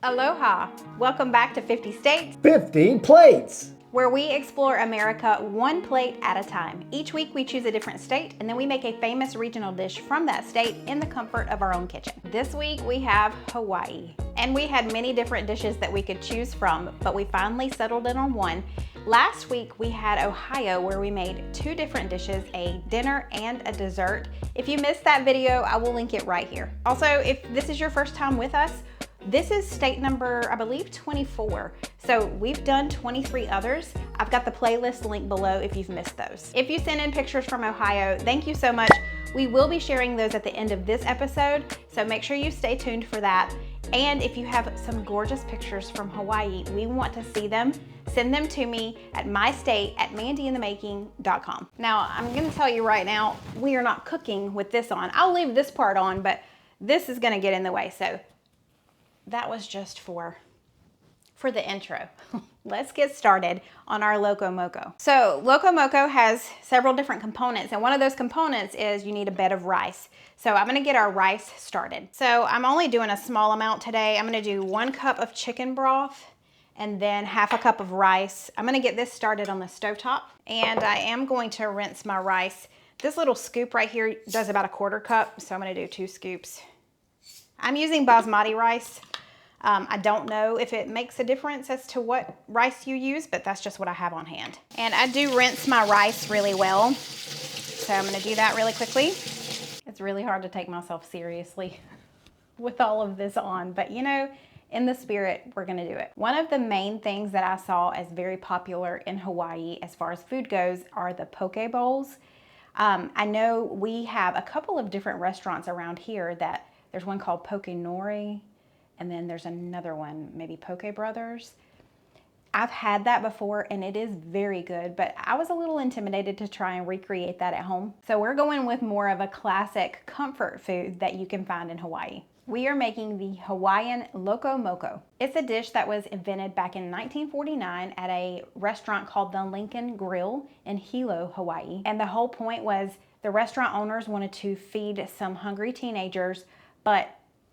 Aloha! Welcome back to 50 States, 50 plates! where we explore America one plate at a time. Each week we choose a different state and then we make a famous regional dish from that state in the comfort of our own kitchen. This week we have Hawaii. And we had many different dishes that we could choose from, but we finally settled in on one. Last week we had Ohio, where we made two different dishes, a dinner and a dessert. If you missed that video, I will link it right here. Also, if this is your first time with us, this is state number, I believe, 24. So we've done 23 others. I've got the playlist link below if you've missed those. If you send in pictures from Ohio, thank you so much. We will be sharing those at the end of this episode, so make sure you stay tuned for that. And if you have some gorgeous pictures from Hawaii, we want to see them. Send them to me at mandyinthemaking.com. Now, I'm gonna tell you right now, we are not cooking with this on. I'll leave this part on, but this is gonna get in the way, so that was just for the intro. Let's get started on our LOCO MOCO. So LOCO MOCO has several different components, and one of those components is you need a bed of rice. So I'm gonna get our rice started. So I'm only doing a small amount today. I'm gonna do 1 cup of chicken broth and then half a cup of rice. I'm gonna get this started on the stovetop, and I am going to rinse my rice. This little scoop right here does about 1/4 cup, so I'm gonna do 2 scoops. I'm using basmati rice. I don't know if it makes a difference as to what rice you use, but that's just what I have on hand. And I do rinse my rice really well, so I'm gonna do that really quickly. It's really hard to take myself seriously with all of this on, but you know, in the spirit, we're gonna do it. One of the main things that I saw as very popular in Hawaii as far as food goes are the poke bowls. I know we have a couple of different restaurants around here that there's one called Poke Nori, and then there's another one, maybe Poke Brothers. I've had that before and it is very good, but I was a little intimidated to try and recreate that at home. So we're going with more of a classic comfort food that you can find in Hawaii. We are making the Hawaiian LOCO MOCO. It's a dish that was invented back in 1949 at a restaurant called the Lincoln Grill in Hilo, Hawaii. And the whole point was the restaurant owners wanted to feed some hungry teenagers, but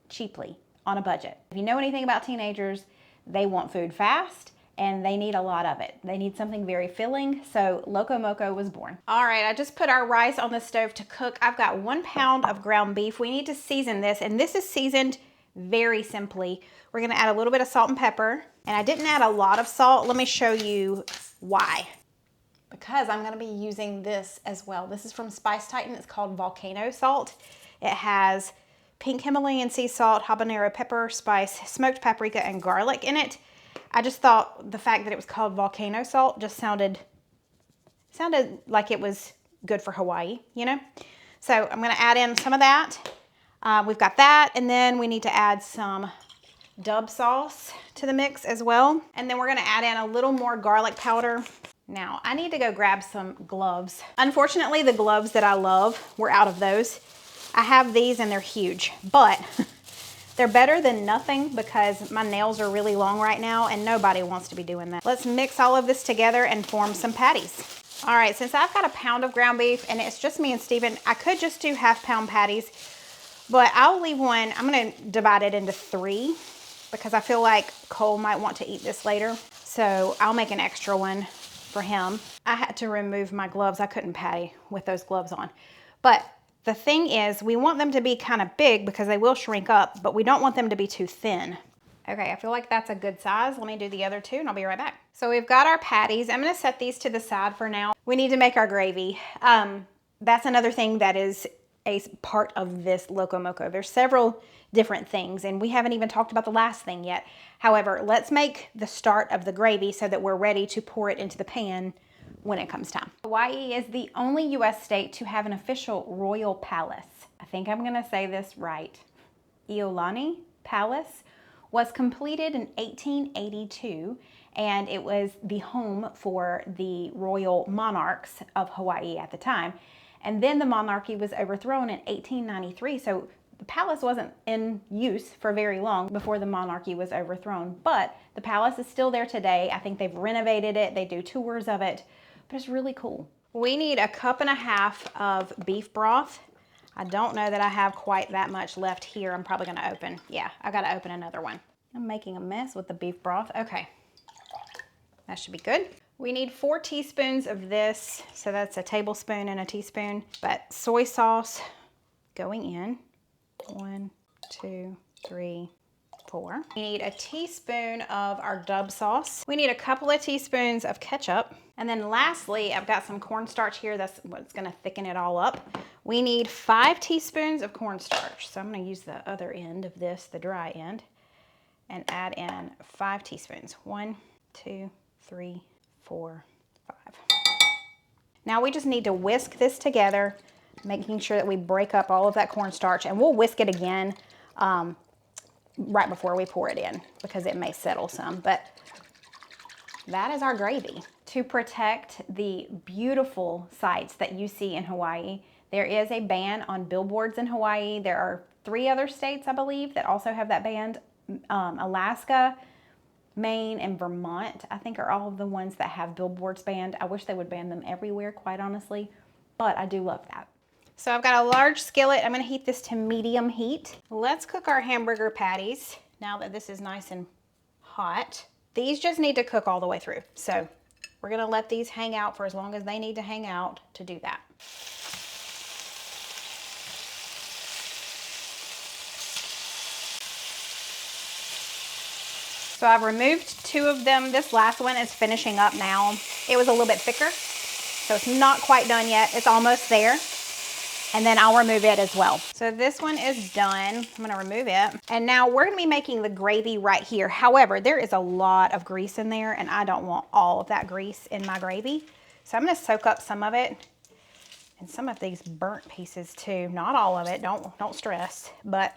cheaply, on a budget. If you know anything about teenagers, they want food fast and they need a lot of it. They need something very filling, so LOCO MOCO was born. All right, I just put our rice on the stove to cook. I've got 1 pound of ground beef. We need to season this, and this is seasoned very simply. We're gonna add a little bit of salt and pepper, and I didn't add a lot of salt. Let me show you why. Because I'm gonna be using this as well. This is from Spice Titan. It's called volcano salt. It has pink Himalayan sea salt, habanero pepper, spice, smoked paprika, and garlic in it. I just thought the fact that it was called volcano salt just sounded like it was good for Hawaii, you know? So I'm gonna add in some of that. We've got that, and then we need to add some Dub sauce to the mix as well. And then we're gonna add in a little more garlic powder. Now, I need to go grab some gloves. Unfortunately, the gloves that I love, we're out of those. I have these and they're huge, but they're better than nothing because my nails are really long right now and nobody wants to be doing that. Let's mix all of this together and form some patties. All right, since I've got 1 pound of ground beef and it's just me and Steven, I could just do 1/2 pound patties, but I'll leave one. I'm gonna divide it into 3 because I feel like Cole might want to eat this later. So I'll make an extra one for him. I had to remove my gloves. I couldn't patty with those gloves on. But the thing is, we want them to be kind of big because they will shrink up, but we don't want them to be too thin. Okay, I feel like that's a good size. Let me do the other 2 and I'll be right back. So we've got our patties. I'm gonna set these to the side for now. We need to make our gravy. That's another thing that is a part of this LOCO MOCO. There's several different things and we haven't even talked about the last thing yet. However, let's make the start of the gravy so that we're ready to pour it into the pan when it comes time. Hawaii is the only U.S. state to have an official royal palace. I think I'm gonna say this right. Iolani Palace was completed in 1882 and it was the home for the royal monarchs of Hawaii at the time. And then the monarchy was overthrown in 1893, so the palace wasn't in use for very long before the monarchy was overthrown, but the palace is still there today. I think they've renovated it, they do tours of it, but it's really cool. We need 1.5 cups of beef broth. I don't know that I have quite that much left here. I'm probably gonna open, yeah, I gotta open another one. I'm making a mess with the beef broth. Okay, that should be good. We need 4 teaspoons of this, so that's a tablespoon and a teaspoon, but soy sauce going in. 1, 2, 3, 4. We need a teaspoon of our Dub sauce. We need a couple of teaspoons of ketchup. And then lastly, I've got some cornstarch here. That's what's gonna thicken it all up. We need 5 teaspoons of cornstarch. So I'm gonna use the other end of this, the dry end, and add in 5 teaspoons. 1, 2, 3, 4, 5. Now we just need to whisk this together, making sure that we break up all of that cornstarch, and we'll whisk it again right before we pour it in because it may settle some, but that is our gravy. To protect the beautiful sights that you see in Hawaii, there is a ban on billboards in Hawaii. There are 3 other states, I believe, that also have that ban. Alaska, Maine, and Vermont, I think, are all of the ones that have billboards banned. I wish they would ban them everywhere, quite honestly, but I do love that. So I've got a large skillet. I'm gonna heat this to medium heat. Let's cook our hamburger patties now that this is nice and hot. These just need to cook all the way through. So we're gonna let these hang out for as long as they need to hang out to do that. So I've removed 2 of them. This last one is finishing up now. It was a little bit thicker, so it's not quite done yet. It's almost there. And then I'll remove it as well. So this one is done. I'm gonna remove it. And now we're gonna be making the gravy right here. However, there is a lot of grease in there and I don't want all of that grease in my gravy. So I'm gonna soak up some of it and some of these burnt pieces too. Not all of it, don't stress, but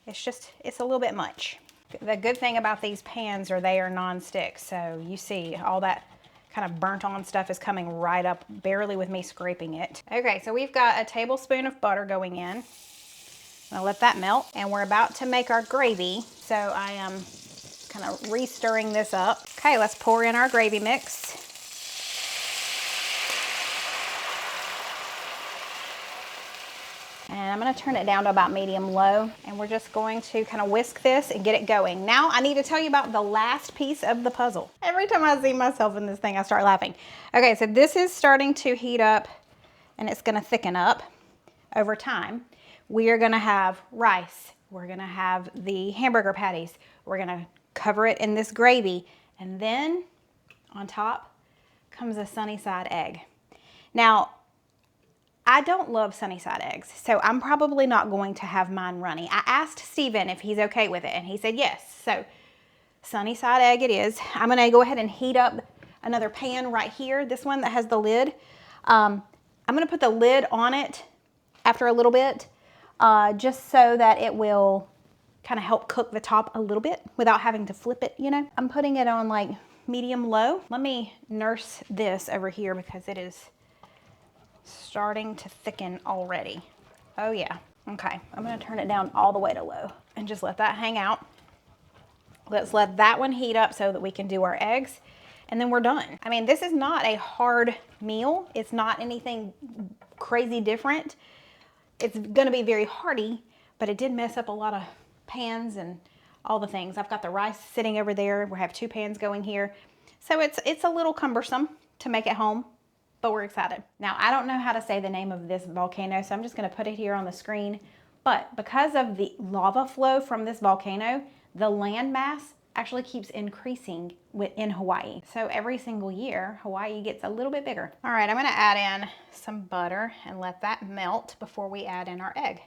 it's a little bit much. The good thing about these pans are they are non-stick. So you see all that kind of burnt on stuff is coming right up barely with me scraping it. Okay, so we've got a tablespoon of butter going in. I'm gonna let that melt, and we're about to make our gravy. So I am kind of re-stirring this up. Okay, let's pour in our gravy mix. And I'm gonna turn it down to about medium low, and we're just going to kind of whisk this and get it going. Now I need to tell you about the last piece of the puzzle. Every time I see myself in this thing, I start laughing. Okay, so this is starting to heat up and it's gonna thicken up over time. We are gonna have rice. We're gonna have the hamburger patties. We're gonna cover it in this gravy. And then on top comes a sunny side egg. Now, I don't love sunny side eggs, so I'm probably not going to have mine runny. I asked Steven if he's okay with it, and he said yes. So sunny side egg it is. I'm gonna go ahead and heat up another pan right here, this one that has the lid. I'm gonna put the lid on it after a little bit, just so that it will kind of help cook the top a little bit without having to flip it, you know. I'm putting it on like medium low. Let me nurse this over here because it is starting to thicken already. Oh yeah. Okay, I'm gonna turn it down all the way to low and just let that hang out. Let's let that one heat up so that we can do our eggs, and then we're done. I mean, this is not a hard meal. It's not anything crazy different. It's gonna be very hearty, but it did mess up a lot of pans and all the things. I've got the rice sitting over there. We have 2 pans going here. So it's a little cumbersome to make at home, but we're excited. Now, I don't know how to say the name of this volcano, so I'm just gonna put it here on the screen. But because of the lava flow from this volcano, the land mass actually keeps increasing in Hawaii. So every single year, Hawaii gets a little bit bigger. All right, I'm gonna add in some butter and let that melt before we add in our egg.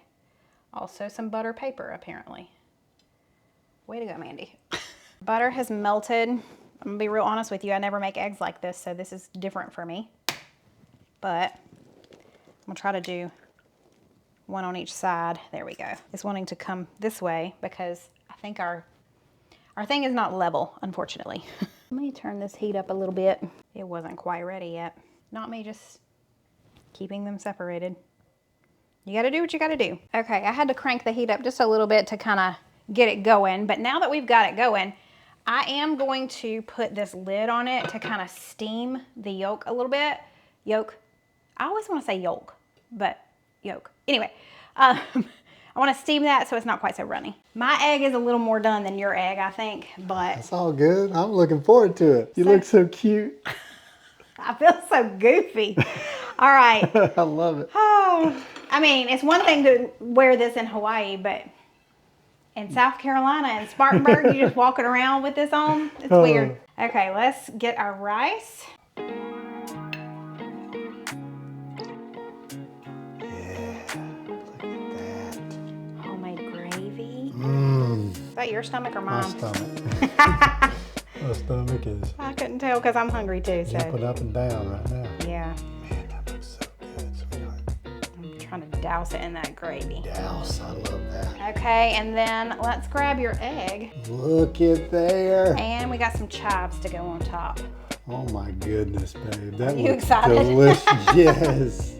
Also some butter paper, apparently. Way to go, Mandy. Butter has melted. I'm gonna be real honest with you, I never make eggs like this, so this is different for me. But I'm gonna try to do one on each side. There we go. It's wanting to come this way because I think our thing is not level, unfortunately. Let me turn this heat up a little bit. It wasn't quite ready yet. Not me, just keeping them separated. You gotta do what you gotta do. Okay, I had to crank the heat up just a little bit to kind of get it going, but now that we've got it going, I am going to put this lid on it to kind of steam the yolk a little bit. Yolk. I always want to say yolk, but yolk. Anyway, I'm I want to steam that so it's not quite so runny. My egg is a little more done than your egg, I think, but... That's all good. I'm looking forward to it. You look so cute. I feel so goofy. All right. I love it. Oh, I mean, it's one thing to wear this in Hawaii, but in South Carolina and Spartanburg, you just walking around with this on. It's weird. Okay, let's get our rice. Is that your stomach or mine? My stomach. My stomach is. I couldn't tell because I'm hungry too. So. Jumping up and down right now. Yeah. Man, that looks so good, sweetheart. I'm trying to douse it in that gravy. Douse, I love that. Okay, and then let's grab your egg. Look at there. And we got some chives to go on top. Oh my goodness, babe. That Are you looks excited? delicious. Yes.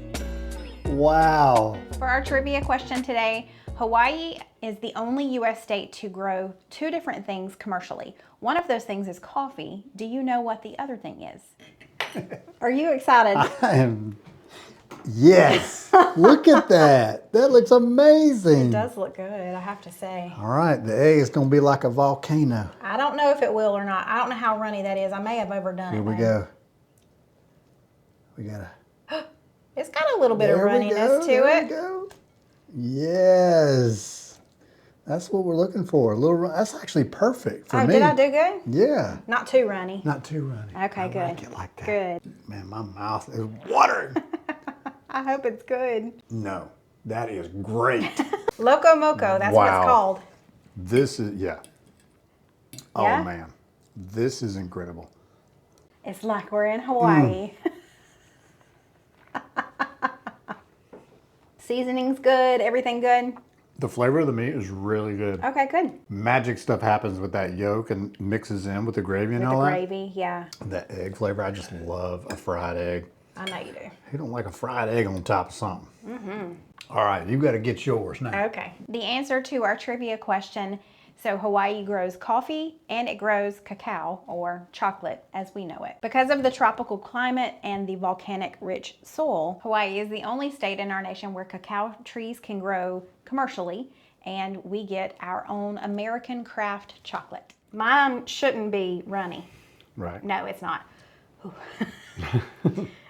Wow. For our trivia question today, Hawaii is the only U.S. state to grow 2 different things commercially. One of those things is coffee. Do you know what the other thing is? Are you excited? I am. Yes. Look at that. That looks amazing. It does look good, I have to say. All right. The egg is going to be like a volcano. I don't know if it will or not. I don't know how runny that is. I may have overdone it. Here we go. We got to. It's got a little bit of runniness to there it. We go. Yes. That's what we're looking for. A little. That's actually perfect for me. Did I do good? Yeah. Not too runny. Not too runny. Okay, good. I like it like that. Good. Man, my mouth is watering. I hope it's good. No, that is great. Loco Moco, that's what it's called. This is, yeah. Oh, Yeah? man. This is incredible. It's like we're in Hawaii. Seasoning's good, everything good? The flavor of the meat is really good. Okay, good. Magic stuff happens with that yolk and mixes in with the gravy and all The that. gravy, yeah. That egg flavor, I just love a fried egg. I know you do. Who don't like a fried egg on top of something? All right, you got to get yours now. Okay. The answer to our trivia question, so Hawaii grows coffee and it grows cacao or chocolate as we know it. Because of the tropical climate and the volcanic rich soil, Hawaii is the only state in our nation where cacao trees can grow commercially and we get our own American craft chocolate. Mine shouldn't be runny. Right. No, it's not.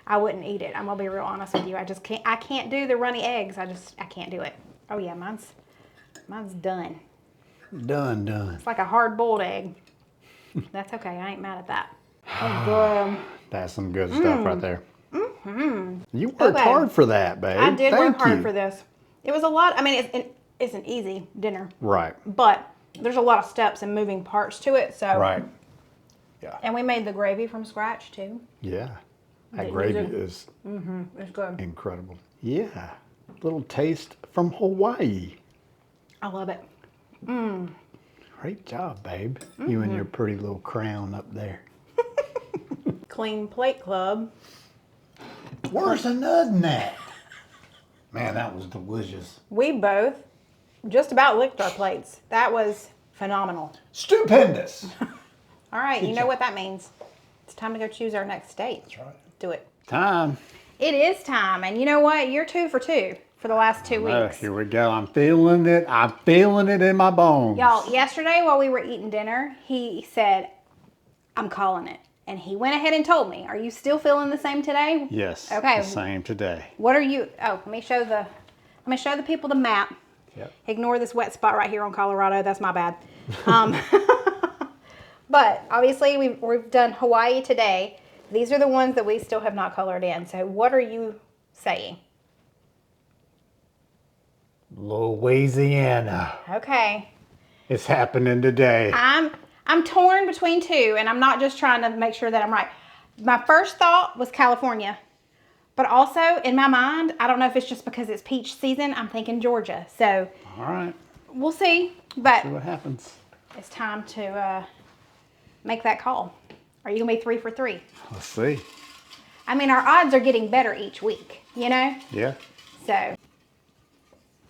I wouldn't eat it. I'm gonna be real honest with you. I just can't. I can't do the runny eggs. I can't do it. Oh yeah, mine's done. Done. It's like a hard-boiled egg. That's okay. I ain't mad at that. Oh, good. That's some good stuff right there. You worked Okay. hard for that, babe. I did work Thank hard you. for this. It was a lot. I mean, it's an easy dinner, Right. but there's a lot of steps and moving parts to it. So Right. Yeah. And we made the gravy from scratch too. Yeah. That Didn't gravy use is It's good. incredible. Yeah. Little taste from Hawaii. I love it. Great job, babe. You and your pretty little crown up there. Clean Plate Club. Where's another nut? Man, that was delicious. We both just about licked our plates. That was phenomenal. Stupendous. All right, you know what that means. It's time to go choose our next state. That's right. Do it. Time. It is time, and you know what? You're 2 for 2 for the last 2 weeks. Here we go. I'm feeling it. I'm feeling it in my bones. Y'all, yesterday while we were eating dinner, he said, I'm calling it. And he went ahead and told me. Are you still feeling the same today? Yes. Okay. The same today. What are you? Oh, let me show the people the map. Yep. Ignore this wet spot right here on Colorado. That's my bad. But obviously we've done Hawaii today. These are the ones that we still have not colored in. So what are you saying? Louisiana. Okay. It's happening today. I'm torn between 2, and I'm not just trying to make sure that I'm right. My first thought was California. But also, in my mind, I don't know if it's just because it's peach season, I'm thinking Georgia. So All right. we'll see. But See what happens. it's time to make that call. Are you going to be 3 for 3? Let's see. I mean, our odds are getting better each week, you know? Yeah. So, okay,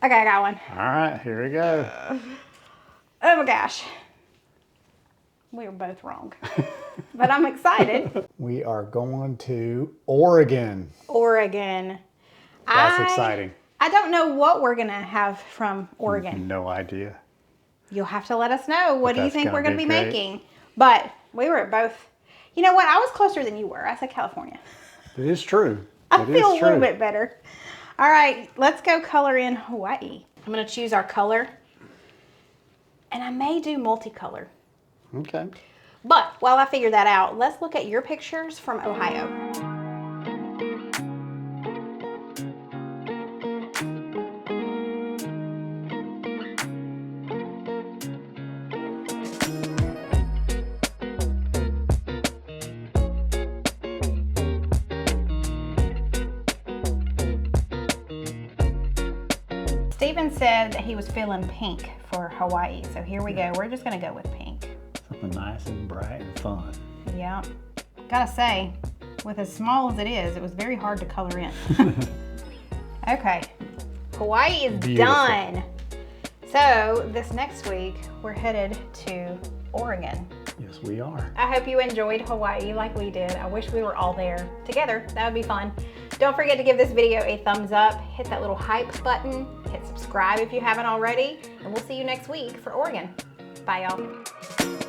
I got one. All right. Here we go. Oh my gosh. We were both wrong. But I'm excited. We are going to Oregon. Oregon. That's exciting. I don't know what we're gonna have from Oregon. No idea. You'll have to let us know. What do you that's think we're gonna gonna be be great. making? But we were at both. You know what? I was closer than you were. I said California. It is true. I It feel is a little true. bit better. All right, let's go color in Hawaii. I'm gonna choose our color. And I may do multicolor. Okay. But while I figure that out, let's look at your pictures from Ohio. Steven said that he was feeling pink for Hawaii, so here we go. We're just gonna go with pink. Something nice and bright and fun. Yeah. Gotta say, with as small as it is, it was very hard to color in. Okay. Hawaii is Beautiful. done. So this next week, we're headed to Oregon. Yes, we are. I hope you enjoyed Hawaii like we did. I wish we were all there together. That would be fun. Don't forget to give this video a thumbs up, hit that little hype button, hit subscribe if you haven't already, and we'll see you next week for Oregon. Bye, y'all.